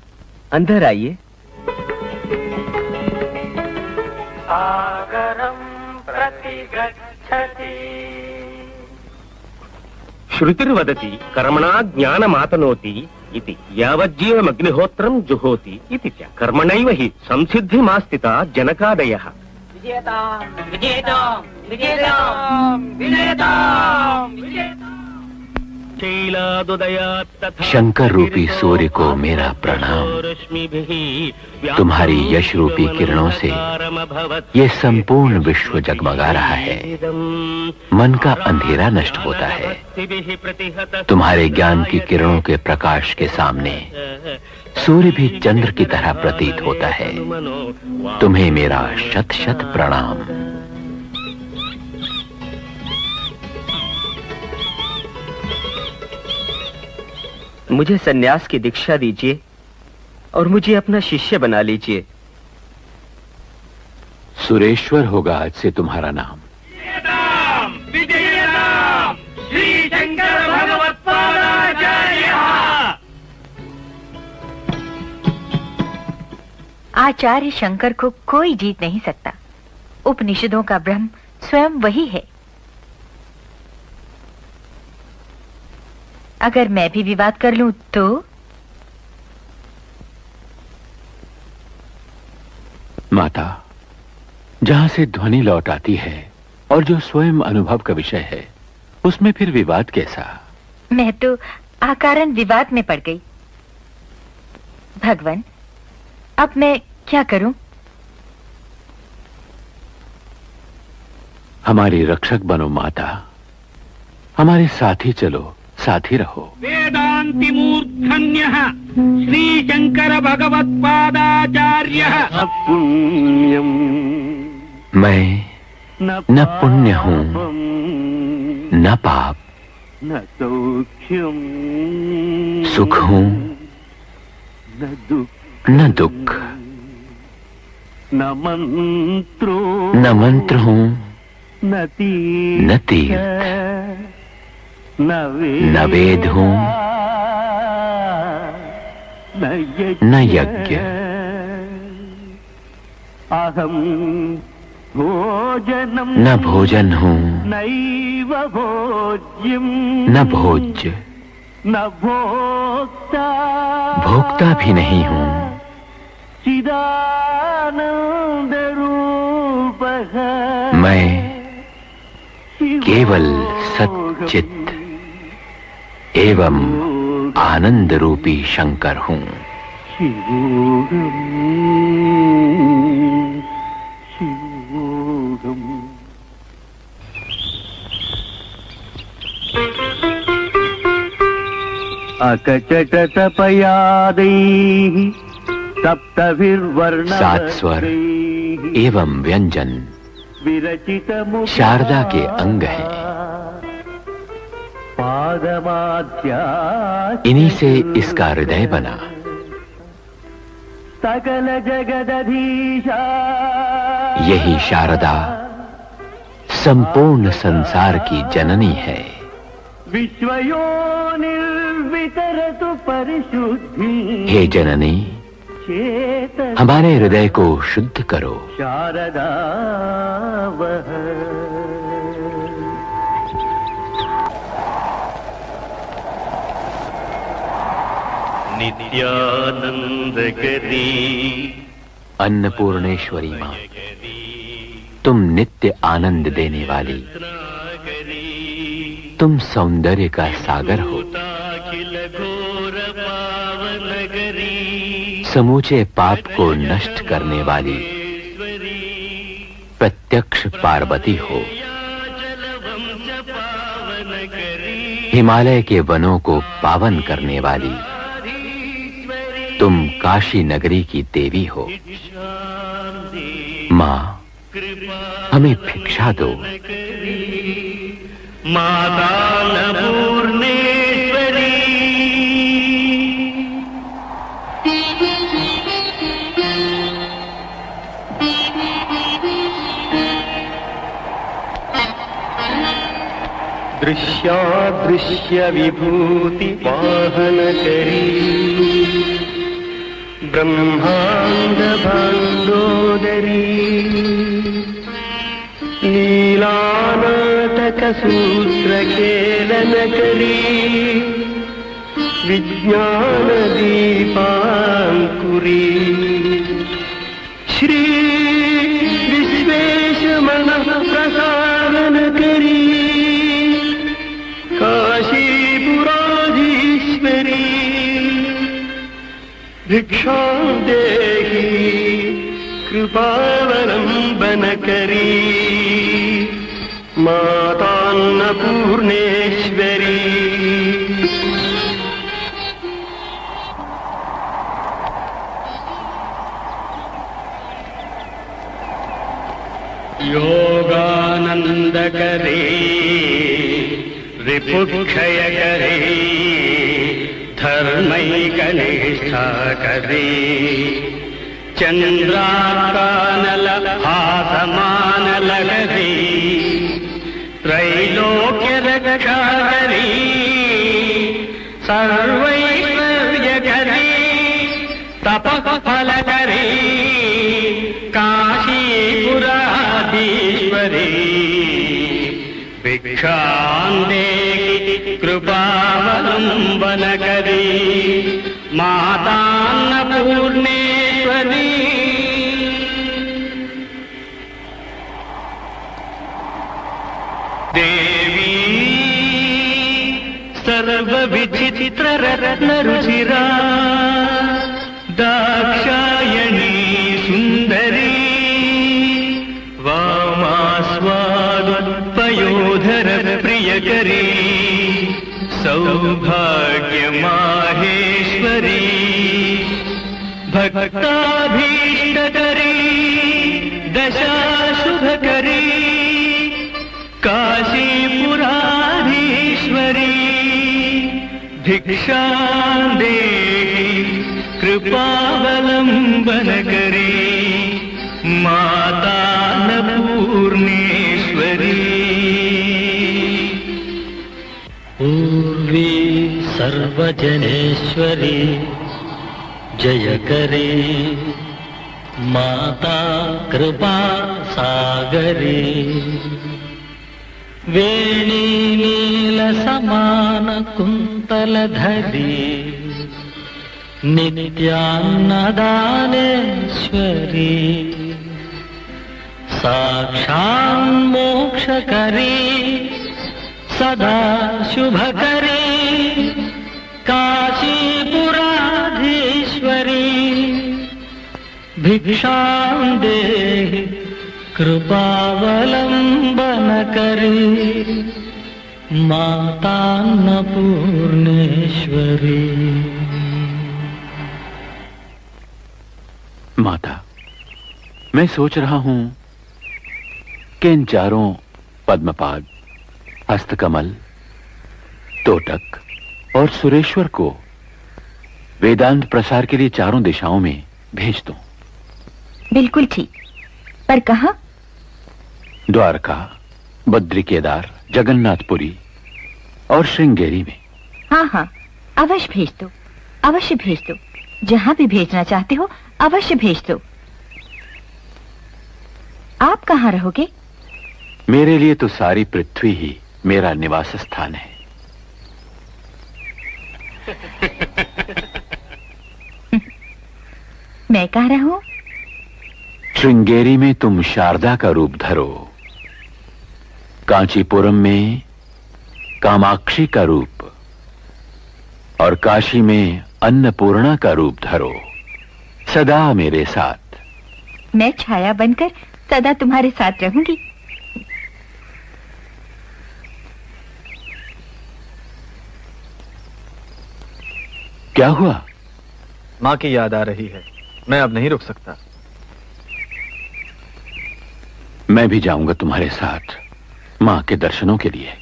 अंदर आइए। सागरं प्रतिगच्छति। श्रुतिर्वदति कर्मणा ज्ञानमातनोति इति यावज्जीवमग्निहोत्रं जुहोति इति च कर्मणैव हि संसिद्धिमास्थिता जनकादयः। विजेताम् विजेताम् विजेताम् विजेताम् विजेताम्। शंकर रूपी सूर्य को मेरा प्रणाम। तुम्हारी यश रूपी किरणों से ये संपूर्ण विश्व जगमगा रहा है। मन का अंधेरा नष्ट होता है। तुम्हारे ज्ञान की किरणों के प्रकाश के सामने सूर्य भी चंद्र की तरह प्रतीत होता है। तुम्हें मेरा शत शत प्रणाम। मुझे सन्यास की दीक्षा दीजिए और मुझे अपना शिष्य बना लीजिए। सुरेश्वर होगा आज से तुम्हारा नाम। श्री शंकर भगवत्पादाचार्य। आचार्य शंकर को कोई जीत नहीं सकता। उपनिषदों का ब्रह्म स्वयं वही है। अगर मैं भी विवाद कर लूं तो? माता, जहां से ध्वनि लौट आती है और जो स्वयं अनुभव का विषय है, उसमें फिर विवाद कैसा? मैं तो आकारण विवाद में पड़ गई। भगवान, अब मैं क्या करूं? हमारी रक्षक बनो माता, हमारे साथ ही चलो, साथ ही रहो। वेदांति मूर्धन्यः श्री शंकर भगवत्पादाचार्यः पुण्यम मैं न पुण्य हूं, न पाप, न सौख्यम सुख हूं, न दुख, न मंत्रो न मंत्र हूं, न तीर्थ, न वेद हूं, न यज्ञ। अहम भोजनम न भोजन हूं, नैव भोज्यम न भोज्य, न भोक्ता भोक्ता भी नहीं हूं। चिदानंद रूपः मैं केवल सच्चित एवं आनंद रूपी शंकर हूं। अकचटतपयादैः सप्तभिर्वर्ण सात स्वर एवं व्यंजन विरचित शारदा के अंग हैं। पादमाध्या इन्हीं से इसका हृदय बना। सकल जगदधीशा यही शारदा संपूर्ण संसार की जननी है। विश्वयोनिर्वितरतु परिशुद्धि हे जननी, चेतन हमारे हृदय को शुद्ध करो। शारदा वह नित्यानंद करी अन्नपूर्णेश्वरी मां, तुम नित्य आनंद देने वाली, तुम सौंदर्य का सागर हो। समूचे पाप को नष्ट करने वाली प्रत्यक्ष पार्वती हो। हिमालय के वनों को पावन करने वाली तुम काशी नगरी की देवी हो। मां, हमें भिक्षा दो। माता अन्नपूर्णेश्वरी दृश्यादृश्य विभूति वाहन करी ब्रह्मांड भांडोदरी लीलानाटक सूत्र खेलन करी विज्ञान दीपांकुरी श्री विश्वेश मन प्रसारण करी काशीपुराधीश्वरी भिक्षा देहि कृपावलंबन करी माता अन्नपूर्णेश्वरी योगानंद करे रिपुक्षय करे धर्मैकनिष्ठा करे चंद्राकानल हासमान लहरी त्रैलोक्य रक्षा करी सर्वैश्वर्य करी तप फल करी काशीपुराधीश्वरी जगन्नाथीश्वरी भिक्षां देहि कृपावलम्बन करी मातान्नपूर्णेश्वरी। देवी सर्वविचित्र रत्न रुचिरा दाक्षायणी सुंदरी वामास्वाद पयोधर प्रियकरी सौभाग्य माहेश्वरी भक्ताभीष्टकरी दशा शुभकरी काशीपुराधीश्वरी भिक्षां देहि कृपावलम्बन करी माता अन्नपूर्णेश्वरी। पूर्वी सर्वजनेश्वरी जय करे माता कृपा सागरी वेणी नील समान कुंतलधरी नित्यान्नदानेश्वरी साक्षात् मोक्षकरी सदा शुभकरी काशीपुराधीश्वरी भिक्षां देहि कृपावलम्बन करी माता अन्नपूर्णेश्वरी। माता, मैं सोच रहा हूं कि इन चारों पद्मपाद, हस्तकमल, तोटक और सुरेश्वर को वेदांत प्रसार के लिए चारों दिशाओं में भेज दूं। बिल्कुल ठीक, पर कहां? द्वारका, बद्री केदार, जगन्नाथपुरी और श्रृंगेरी में। हाँ हाँ, अवश्य भेज दो, अवश्य भेज दो। जहां भी भेजना चाहते हो अवश्य भेज दो। आप कहां रहोगे? मेरे लिए तो सारी पृथ्वी ही मेरा निवास स्थान है। मैं कह रहा हूं, श्रृंगेरी में तुम शारदा का रूप धरो, कांचीपुरम में कामाक्षी का रूप और काशी में अन्नपूर्णा का रूप धरो, सदा मेरे साथ। मैं छाया बनकर सदा तुम्हारे साथ रहूंगी। क्या हुआ? माँ की याद आ रही है, मैं अब नहीं रुक सकता। मैं भी जाऊंगा तुम्हारे साथ माँ के दर्शनों के लिए।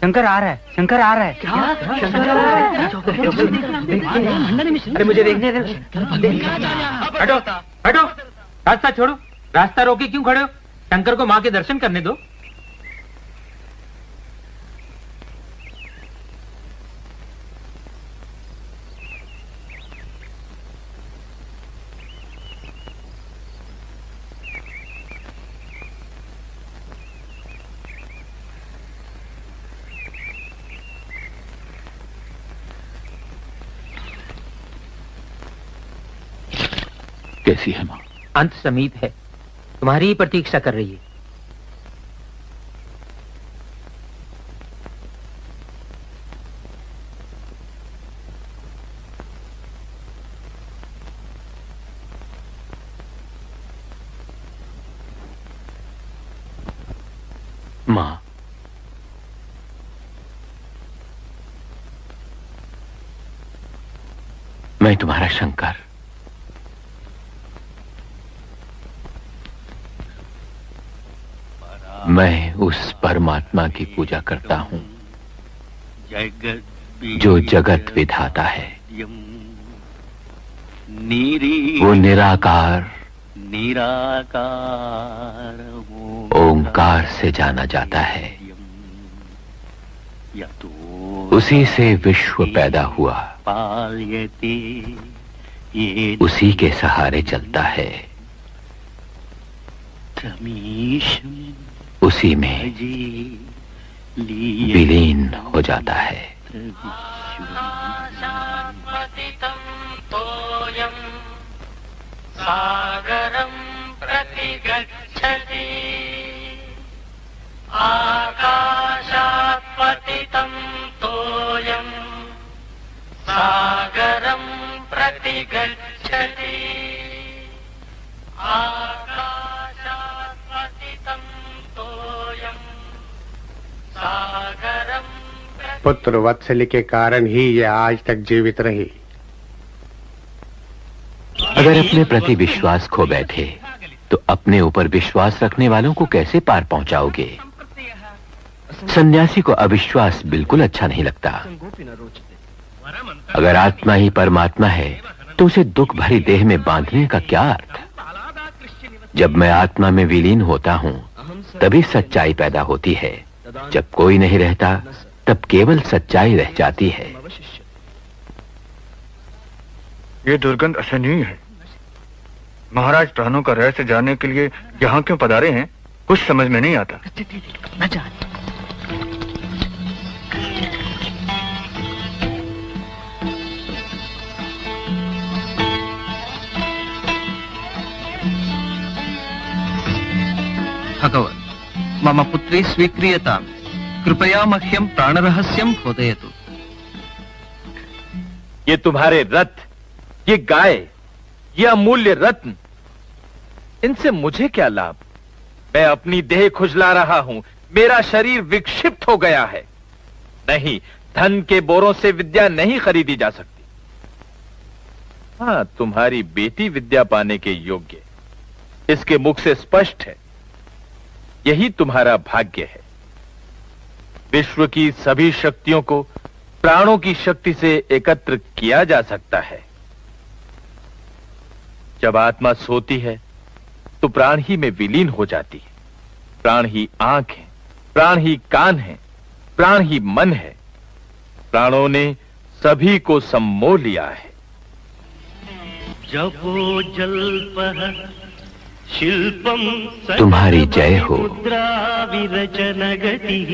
शंकर आ रहा है, शंकर आ रहा है। क्या? शंकर आ रहा है? अरे मुझे देखने दे। हटो हटो, रास्ता छोड़ो। रास्ता रोके क्यों खड़े हो? शंकर को माँ के दर्शन करने दो। कैसी है माँ? अंत समीप है, तुम्हारी ही प्रतीक्षा कर रही है। माँ, मैं तुम्हारा शंकर, मैं उस परमात्मा की पूजा करता हूँ जो जगत विधाता है। वो निराकार ओंकार से जाना जाता है। उसी से विश्व पैदा हुआ, उसी के सहारे चलता है, उसी में विलीन हो जाता है। सागरं प्रतिगच्छति आकाशात् पतितं तोयं सागरं प्रतिगच्छति आकाशात् पतितं तोयं सागरं। पुत्र वात्सल्य के कारण ही ये आज तक जीवित रही। अगर अपने प्रति विश्वास खो बैठे तो अपने ऊपर विश्वास रखने वालों को कैसे पार पहुंचाओगे? सन्यासी को अविश्वास बिल्कुल अच्छा नहीं लगता। अगर आत्मा ही परमात्मा है तो उसे दुख भरी देह में बांधने का क्या अर्थ? जब मैं आत्मा में विलीन होता हूं तभी सच्चाई पैदा होती है। जब कोई नहीं रहता तब केवल सच्चाई रह जाती है। ये दुर्गंध असहनीय है। महाराज प्राणों का रहस्य जानने के लिए यहाँ क्यों पधारे हैं, कुछ समझ में नहीं आता। भगवन् मम पुत्री स्वीक्रियतां, कृपया मह्यं प्राणरहस्यं बोधयतु। ये तुम्हारे रथ, ये गाय, ये अमूल्य रत्न, इनसे मुझे क्या लाभ? मैं अपनी देह खुजला रहा हूं, मेरा शरीर विक्षिप्त हो गया है। नहीं, धन के बोरों से विद्या नहीं खरीदी जा सकती। हाँ, तुम्हारी बेटी विद्या पाने के योग्य, इसके मुख से स्पष्ट है। यही तुम्हारा भाग्य है। विश्व की सभी शक्तियों को प्राणों की शक्ति से एकत्र किया जा सकता है। जब आत्मा सोती है तो प्राण ही में विलीन हो जाती है। प्राण ही आंख है, प्राण ही कान है, प्राण ही मन है। प्राणों ने सभी को सम्मोह लिया है। जपो जल्पः शिल्पम तुम्हारी जय हो,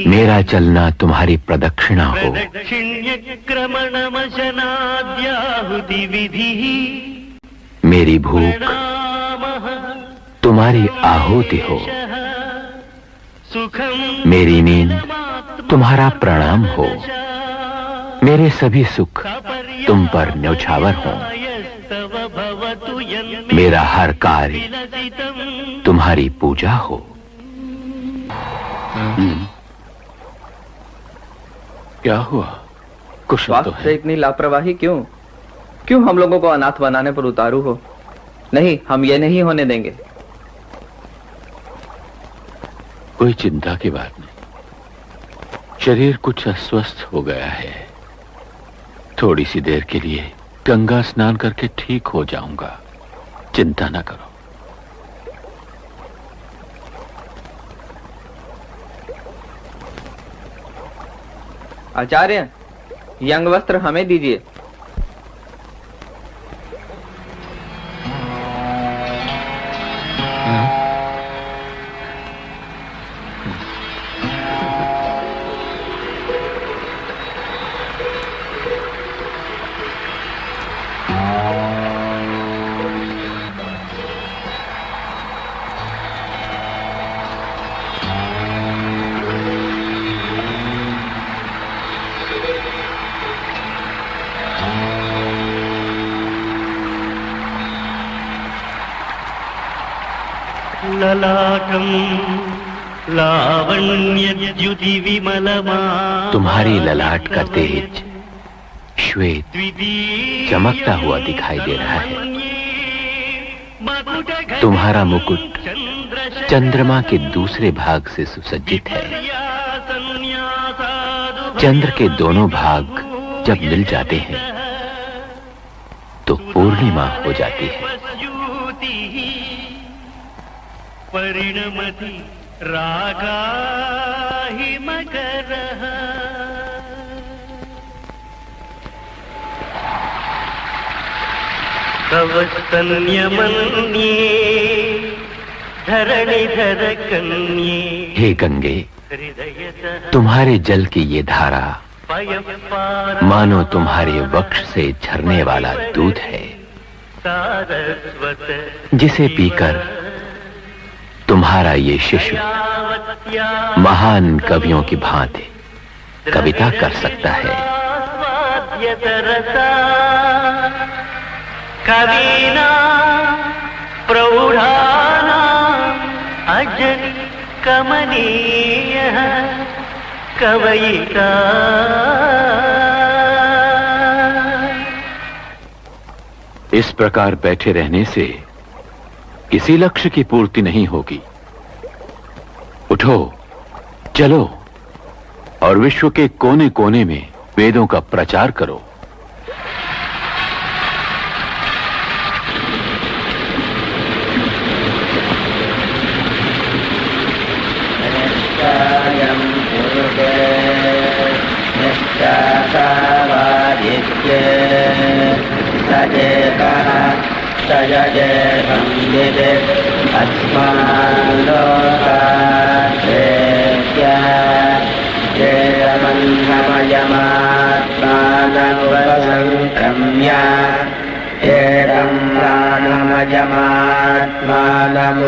मेरा चलना तुम्हारी प्रदक्षिणा हो। प्रदक्षिण्यक्रमणमशनाद्याहुति विधिः मेरी भूख तुम्हारी आहुति हो, मेरी नींद तुम्हारा प्रणाम हो, मेरे सभी सुख तुम पर न्यौछावर हो, मेरा हर कार्य तुम्हारी पूजा हो। क्या हुआ? कुछ स्वास्थ्य से इतनी लापरवाही क्यों? क्यों हम लोगों को अनाथ बनाने पर उतारू हो? नहीं, हम ये नहीं होने देंगे। कोई चिंता की बात नहीं। शरीर कुछ अस्वस्थ हो गया है। थोड़ी सी देर के लिए गंगा स्नान करके ठीक हो जाऊंगा। चिंता ना करो। आचार्य, ये अंग वस्त्र हमें दीजिए। ललाटं लावण्यद्युति विमलमा। तुम्हारी ललाट का तेज श्वेत चमकता हुआ दिखाई दे रहा है। तुम्हारा मुकुट चंद्रमा के दूसरे भाग से सुसज्जित है। चंद्र के दोनों भाग जब मिल जाते हैं तो पूर्णिमा हो जाती है। परिणमति रागा हि मकरः। तव स्तन्यमन्ये धरणिधर कन्ये। हे गंगे, तुम्हारे जल की ये धारा मानो तुम्हारे वक्ष से झरने वाला दूध है, जिसे पीकर तुम्हारा ये शिशु महान कवियों की भांति कविता कर सकता है। कवीना प्रौढ़ाना अजनि कमनीय कवयिता। इस प्रकार बैठे रहने से किसी लक्ष्य की पूर्ति नहीं होगी। उठो, चलो और विश्व के कोने कोने में वेदों का प्रचार करो।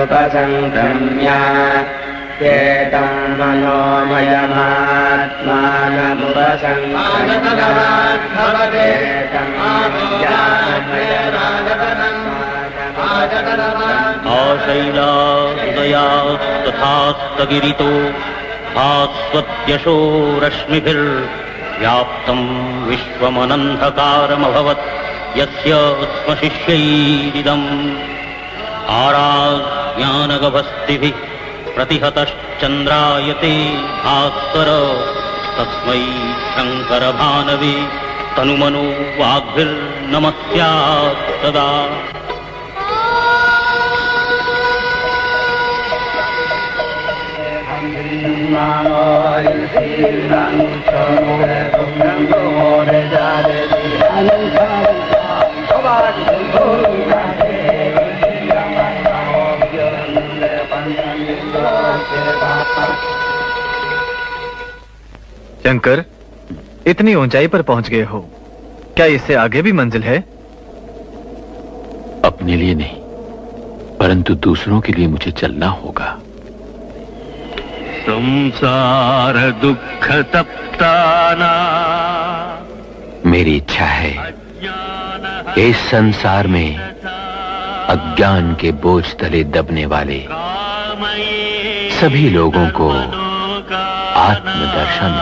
उपसंक्रम्य चेतं आशैलादया तथास्तगिरितो भास्वत्यशो रश्मिभिर्व्याप्तं विश्वमनन्धकारमभवत् यस्य स्मशिष्यैरिदम् आराज्ञानगभस्तिभिः प्रतिहतश्चन्द्रायते भास्कर तस्मै शङ्करभानवे तनुमनो वाग्भिर्नमस्यात् सदा। शंकर, इतनी ऊंचाई पर पहुंच गए हो, क्या इससे आगे भी मंजिल है? अपने लिए नहीं, परंतु दूसरों के लिए मुझे चलना होगा। संसार दुख तप्ताना। मेरी इच्छा है इस संसार में अज्ञान के बोझ तले दबने वाले सभी लोगों को आत्मदर्शन,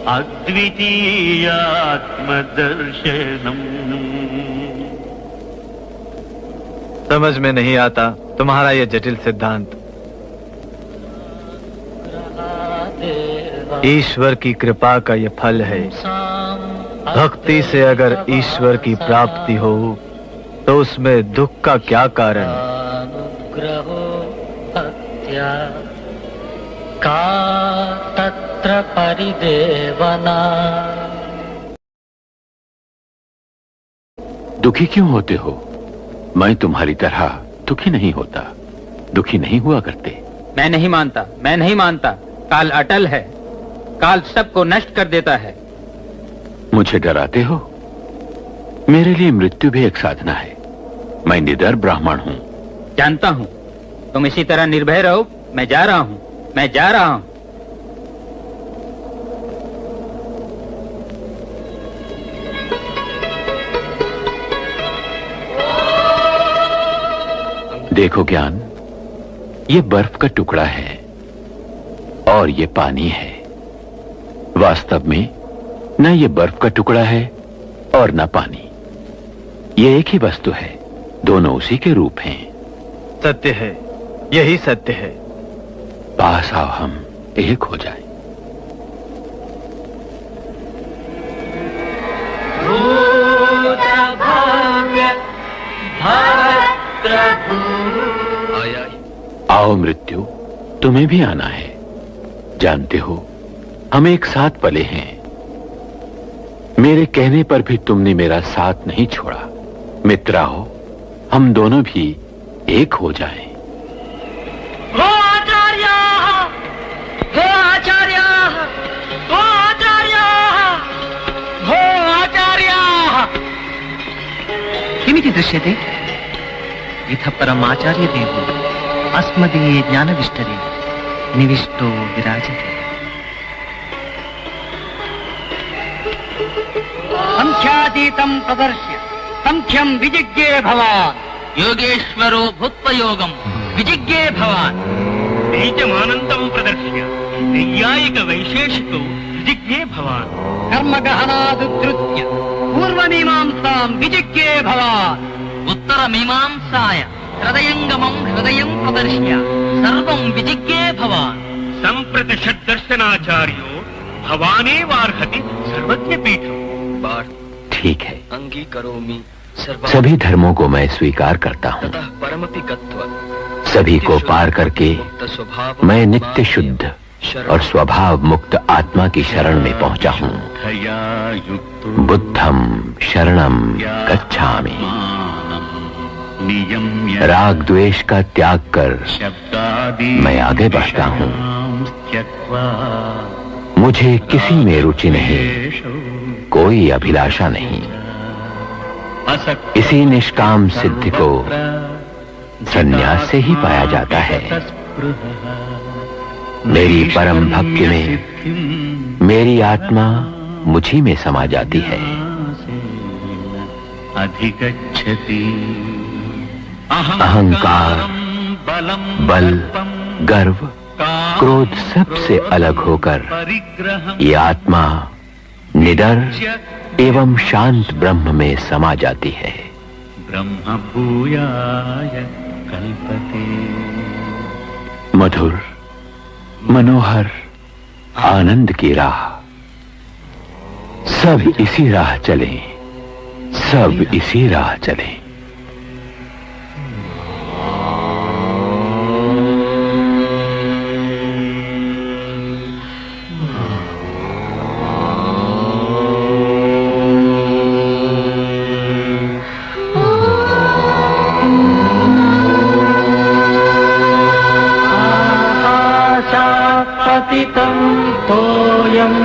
अद्वितीय आत्मदर्शनम। समझ में नहीं आता तुम्हारा यह जटिल सिद्धांत। ईश्वर की कृपा का यह फल है। भक्ति से अगर ईश्वर की प्राप्ति हो तो उसमें दुख का क्या कारण? का तत्र परिदेवना। दुखी क्यों होते हो? मैं तुम्हारी तरह दुखी नहीं होता, दुखी नहीं हुआ करते। मैं नहीं मानता, मैं नहीं मानता। काल अटल है, काल सबको नष्ट कर देता है। मुझे डराते हो? मेरे लिए मृत्यु भी एक साधना है। मैं निडर ब्राह्मण हूँ। जानता हूँ। तुम इसी तरह निर्भय रहो। मैं जा रहा हूँ, मैं जा रहा हूँ। देखो ज्ञान, ये बर्फ का टुकड़ा है और ये पानी है। वास्तव में न ये बर्फ का टुकड़ा है और न पानी। ये एक ही वस्तु है, दोनों उसी के रूप हैं। सत्य है, यही सत्य है। पास आओ, हम एक हो जाए। आओ मृत्यु, तुम्हें भी आना है। जानते हो, हम एक साथ पले हैं। मेरे कहने पर भी तुमने मेरा साथ नहीं छोड़ा। मित्रा हो, हम दोनों भी एक हो जाएं। हो आचार्य, हो आचार्य, हो आचार्य, हो आचार्य। किमिति दृश्यते? इतः परम् आचार्यदेवो अस्मदीये ज्ञानविष्टरे निविष्टो विराजते। संख्यातीतं प्रदर्श्य संख्यं विजिज्ञे भवान्। योगेश्वरो भूत्वा योगं विजिज्ञे भवान्। बीजमानन्दं प्रदर्श्य नैयायिक वैशेषिको विजिज्ञे भवान्। कर्मगहनादुद्धृत्य पूर्वमीमांसां विजिज्ञे भवान्। उत्तरमीमांसाय हृदयङ्गमं हृदयं प्रदर्श्य सर्वं विजिज्ञे भवान्। सम्प्रति षड्दर्शनाचार्यो भवानेवार्हति सर्वज्ञपीठम्। ठीक है, सभी धर्मों को मैं स्वीकार करता हूँ। सभी को पार करके मैं नित्य शुद्ध और स्वभाव मुक्त आत्मा की शरण में पहुंचा हूँ। बुद्धम शरणम गच्छामि। राग द्वेष का त्याग कर मैं आगे बढ़ता हूँ। मुझे किसी में रुचि नहीं, कोई अभिलाषा नहीं। इसी निष्काम सिद्धि को संन्यास से ही पाया जाता है। मेरी परम भक्ति में मेरी आत्मा मुझी में समा जाती है। अहंकार, बल, गर्व, क्रोध सबसे अलग होकर ये आत्मा निडर एवं शांत ब्रह्म में समा जाती है। ब्रह्म भूयाय कल्पते। मधुर, मनोहर, आनंद की राह। सब इसी राह चलें, सब इसी राह चलें। पतितं तोयं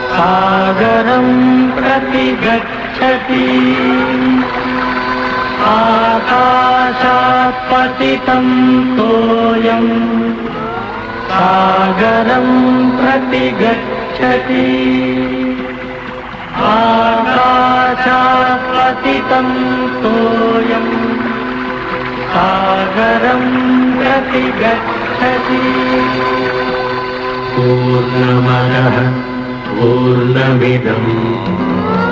सागरं प्रति गच्छति। आकाशात् पतितं तोयं सागरं प्रति गच्छति। आकाशात् पतितं तोयं सागरं प्रति गच्छति। पूर्णमदः पूर्णमिदं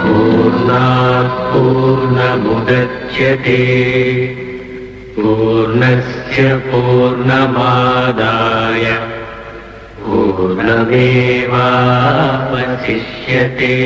पूर्णात् पूर्णमुदच्यते। पूर्णस्य पूर्णमादाय पूर्णमेवावशिष्यते।